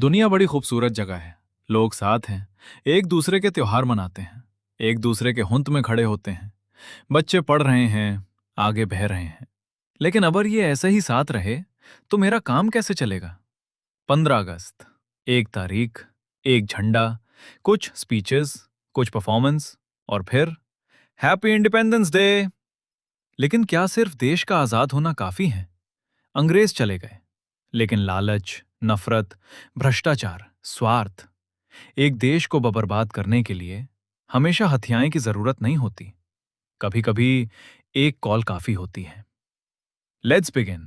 दुनिया बड़ी खूबसूरत जगह है। लोग साथ हैं, एक दूसरे के त्योहार मनाते हैं, एक दूसरे के हुंत में खड़े होते हैं। बच्चे पढ़ रहे हैं, आगे बह रहे हैं। लेकिन अगर ये ऐसे ही साथ रहे तो मेरा काम कैसे चलेगा? 15 अगस्त, एक तारीख, एक झंडा, कुछ स्पीचेस, कुछ परफॉर्मेंस, और फिर हैप्पी इंडिपेंडेंस डे। लेकिन क्या सिर्फ देश का आजाद होना काफी है? अंग्रेज चले गए, लेकिन लालच, नफरत, भ्रष्टाचार, स्वार्थ, एक देश को बर्बाद करने के लिए हमेशा हथियार की जरूरत नहीं होती। कभी कभी एक कॉल काफी होती है। Let's begin.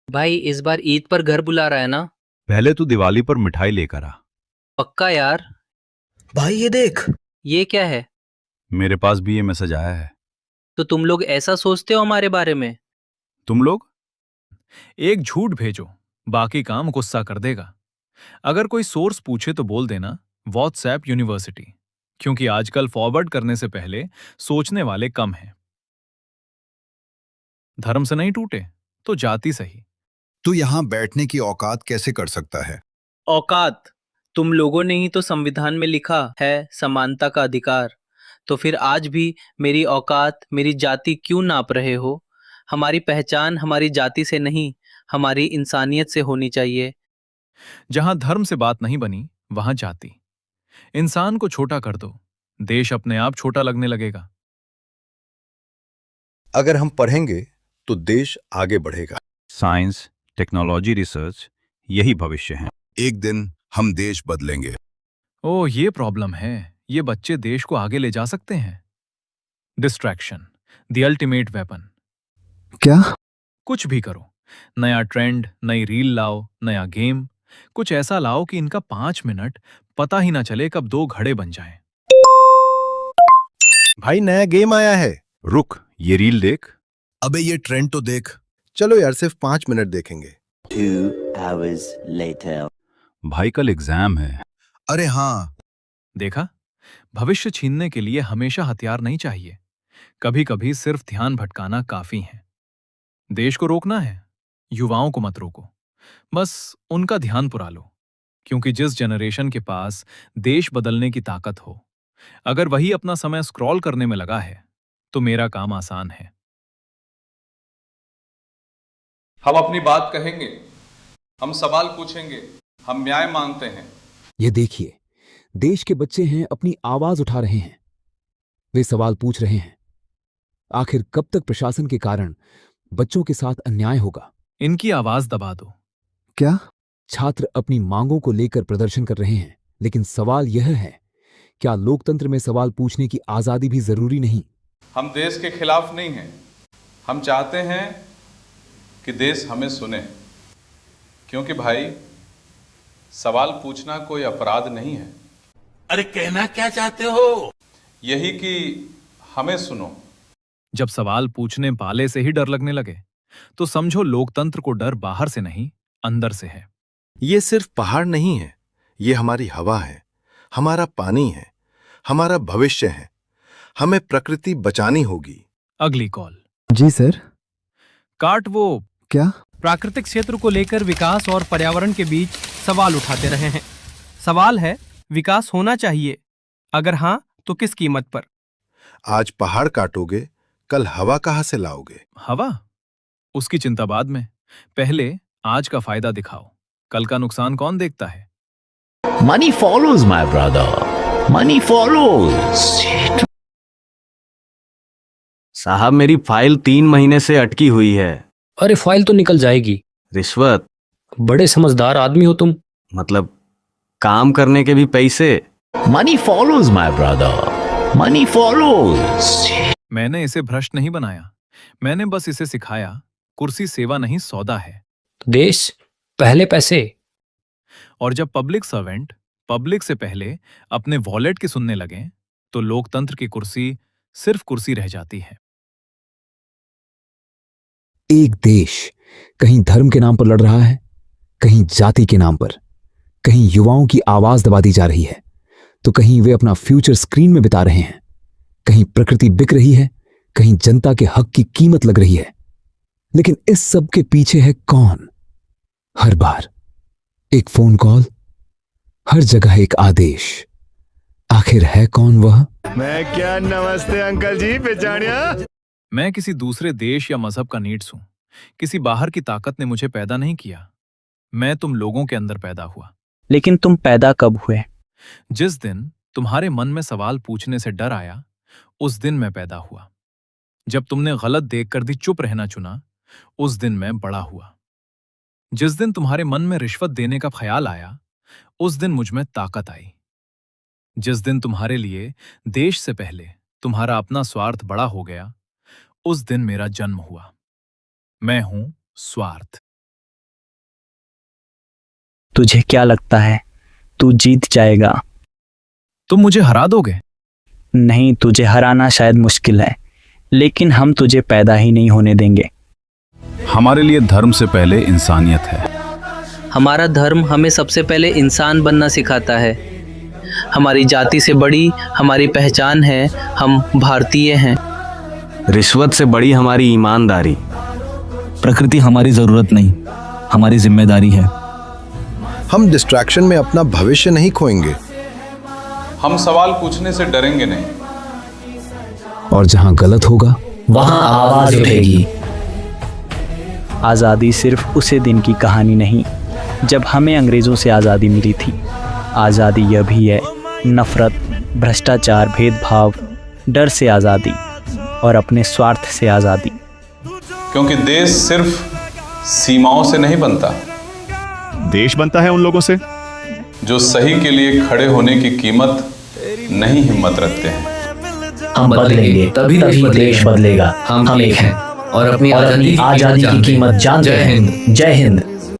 भाई इस बार ईद पर घर बुला रहा है ना? पहले तू दिवाली पर मिठाई लेकर आ। पक्का यार। भाई ये देख। ये क्या है? मेरे पास भी ये मैसेज आया है। तो तुम लोग ऐसा सोचते हो हमारे बारे में? तुम लोग? एक झूठ भेजो, बाकी काम गुस्सा कर देगा। अगर कोई सोर्स पूछे तो बोल देना व्हाट्सएप यूनिवर्सिटी, क्योंकि आजकल फॉरवर्ड करने से पहले सोचने वाले कम हैं। धर्म से नहीं टूटे तो जाति सही। तू यहाँ बैठने की औकात कैसे कर सकता है? औकात? तुम लोगों ने ही तो संविधान में लिखा है समानता का अधिकार। तो फिर आज भी मेरी औकात, मेरी जाति क्यों नाप रहे हो? हमारी पहचान हमारी जाति से नहीं, हमारी इंसानियत से होनी चाहिए। जहां धर्म से बात नहीं बनी वहां जाति। इंसान को छोटा कर दो, देश अपने आप छोटा लगने लगेगा। अगर हम पढ़ेंगे तो देश आगे बढ़ेगा। साइंस, टेक्नोलॉजी, रिसर्च, यही भविष्य है। एक दिन हम देश बदलेंगे। ओह, ये प्रॉब्लम है। ये बच्चे देश को आगे ले जा सकते हैं। Distraction, the ultimate weapon. क्या? कुछ भी करो, नया ट्रेंड, नई रील लाओ, नया गेम, कुछ ऐसा लाओ कि इनका 5 मिनट पता ही ना चले कब दो घड़े बन जाएं। भाई नया गेम आया है। रुक, ये रील देख। अबे ये ट्रेंड तो देख। चलो यार, सिर्फ 5 मिनट देखेंगे। 2 hours later. भाई कल एग्जाम है। अरे हाँ। देखा, भविष्य छीनने के लिए हमेशा हथियार नहीं चाहिए। कभी कभी सिर्फ ध्यान भटकाना काफी है। देश को रोकना है, युवाओं को मत रोको, बस उनका ध्यान पुरा लो। क्योंकि जिस जनरेशन के पास देश बदलने की ताकत हो, अगर वही अपना समय स्क्रॉल करने में लगा है तो मेरा काम आसान है। हम अपनी बात कहेंगे, हम सवाल पूछेंगे, हम न्याय मांगते हैं। ये देखिए, देश के बच्चे हैं, अपनी आवाज उठा रहे हैं। वे सवाल पूछ रहे हैं, आखिर कब तक प्रशासन के कारण बच्चों के साथ अन्याय होगा? इनकी आवाज दबा दो। क्या? छात्र अपनी मांगों को लेकर प्रदर्शन कर रहे हैं, लेकिन सवाल यह है, क्या लोकतंत्र में सवाल पूछने की आजादी भी जरूरी नहीं? हम देश के खिलाफ नहीं हैं, हम चाहते हैं कि देश हमें सुने। क्योंकि भाई, सवाल पूछना कोई अपराध नहीं है। अरे कहना क्या चाहते हो? यही कि हमें सुनो। जब सवाल पूछने वाले से ही डर लगने लगे तो समझो लोकतंत्र को डर बाहर से नहीं, अंदर से है। ये सिर्फ पहाड़ नहीं है, ये हमारी हवा है, हमारा पानी है, हमारा भविष्य है। हमें प्रकृति बचानी होगी। अगली कॉल। जी सर। काट वो। क्या? प्राकृतिक क्षेत्र को लेकर विकास और पर्यावरण के बीच सवाल उठाते रहे हैं। सवाल है, विकास होना चाहिए? अगर हां तो किस कीमत पर? आज पहाड़ काटोगे, कल हवा कहां से लाओगे? हवा? उसकी चिंता बाद में, पहले आज का फायदा दिखाओ। कल का नुकसान कौन देखता है? Money follows, my brother. Money follows. साहब, मेरी फाइल 3 महीने से अटकी हुई है। अरे फाइल तो निकल जाएगी। रिश्वत? बड़े समझदार आदमी हो तुम। मतलब काम करने के भी पैसे? Money follows, my brother. Money follows. मैंने इसे भ्रष्ट नहीं बनाया, मैंने बस इसे सिखाया कुर्सी सेवा नहीं सौदा है। देश पहले पैसे। और जब पब्लिक सर्वेंट पब्लिक से पहले अपने वॉलेट की सुनने लगे तो लोकतंत्र की कुर्सी सिर्फ कुर्सी रह जाती है। एक देश कहीं धर्म के नाम पर लड़ रहा है, कहीं जाति के नाम पर, कहीं युवाओं की आवाज दबा दी जा रही है, तो कहीं वे अपना फ्यूचर स्क्रीन में बिता रहे हैं। कहीं प्रकृति बिक रही है, कहीं जनता के हक की कीमत लग रही है। लेकिन इस सब के पीछे है कौन? हर बार एक फोन कॉल, हर जगह एक आदेश। आखिर है कौन वह? मैं क्या, नमस्ते अंकल जी, पहचानिया? मैं किसी दूसरे देश या मजहब का नीड्स हूं। किसी बाहर की ताकत ने मुझे पैदा नहीं किया। मैं तुम लोगों के अंदर पैदा हुआ। लेकिन तुम पैदा कब हुए? जिस दिन तुम्हारे मन में सवाल पूछने से डर आया, उस दिन मैं पैदा हुआ। जब तुमने गलत देखकर भी चुप रहना चुना, उस दिन मैं बड़ा हुआ। जिस दिन तुम्हारे मन में रिश्वत देने का ख्याल आया, उस दिन मुझ में ताकत आई। जिस दिन तुम्हारे लिए देश से पहले तुम्हारा अपना स्वार्थ बड़ा हो गया, उस दिन मेरा जन्म हुआ। मैं हूं स्वार्थ। तुझे क्या लगता है तू जीत जाएगा? तुम मुझे हरा दोगे? नहीं, तुझे हराना शायद मुश्किल है, लेकिन हम तुझे पैदा ही नहीं होने देंगे। हमारे लिए धर्म से पहले इंसानियत है। हमारा धर्म हमें सबसे पहले इंसान बनना सिखाता है। हमारी जाति से बड़ी हमारी पहचान है, हम भारतीय हैं। रिश्वत से बड़ी हमारी ईमानदारी। प्रकृति हमारी जरूरत नहीं, हमारी जिम्मेदारी है। हम डिस्ट्रैक्शन में अपना भविष्य नहीं खोएंगे। हम सवाल पूछने से डरेंगे नहीं। और जहां गलत होगा वहां आवाज उठेगी। आज़ादी सिर्फ उसी दिन की कहानी नहीं जब हमें अंग्रेज़ों से आज़ादी मिली थी। आज़ादी यह भी है नफ़रत, भ्रष्टाचार, भेदभाव, डर से आज़ादी और अपने स्वार्थ से आज़ादी। क्योंकि देश सिर्फ सीमाओं से नहीं बनता। देश बनता है उन लोगों से जो सही के लिए खड़े होने की कीमत नहीं हिम्मत रखते हैं। हम बदलेंगे, तभी देश बदलेगा। हम एक हैं और अपनी आजादी की कीमत जानते हैं। जय हिंद।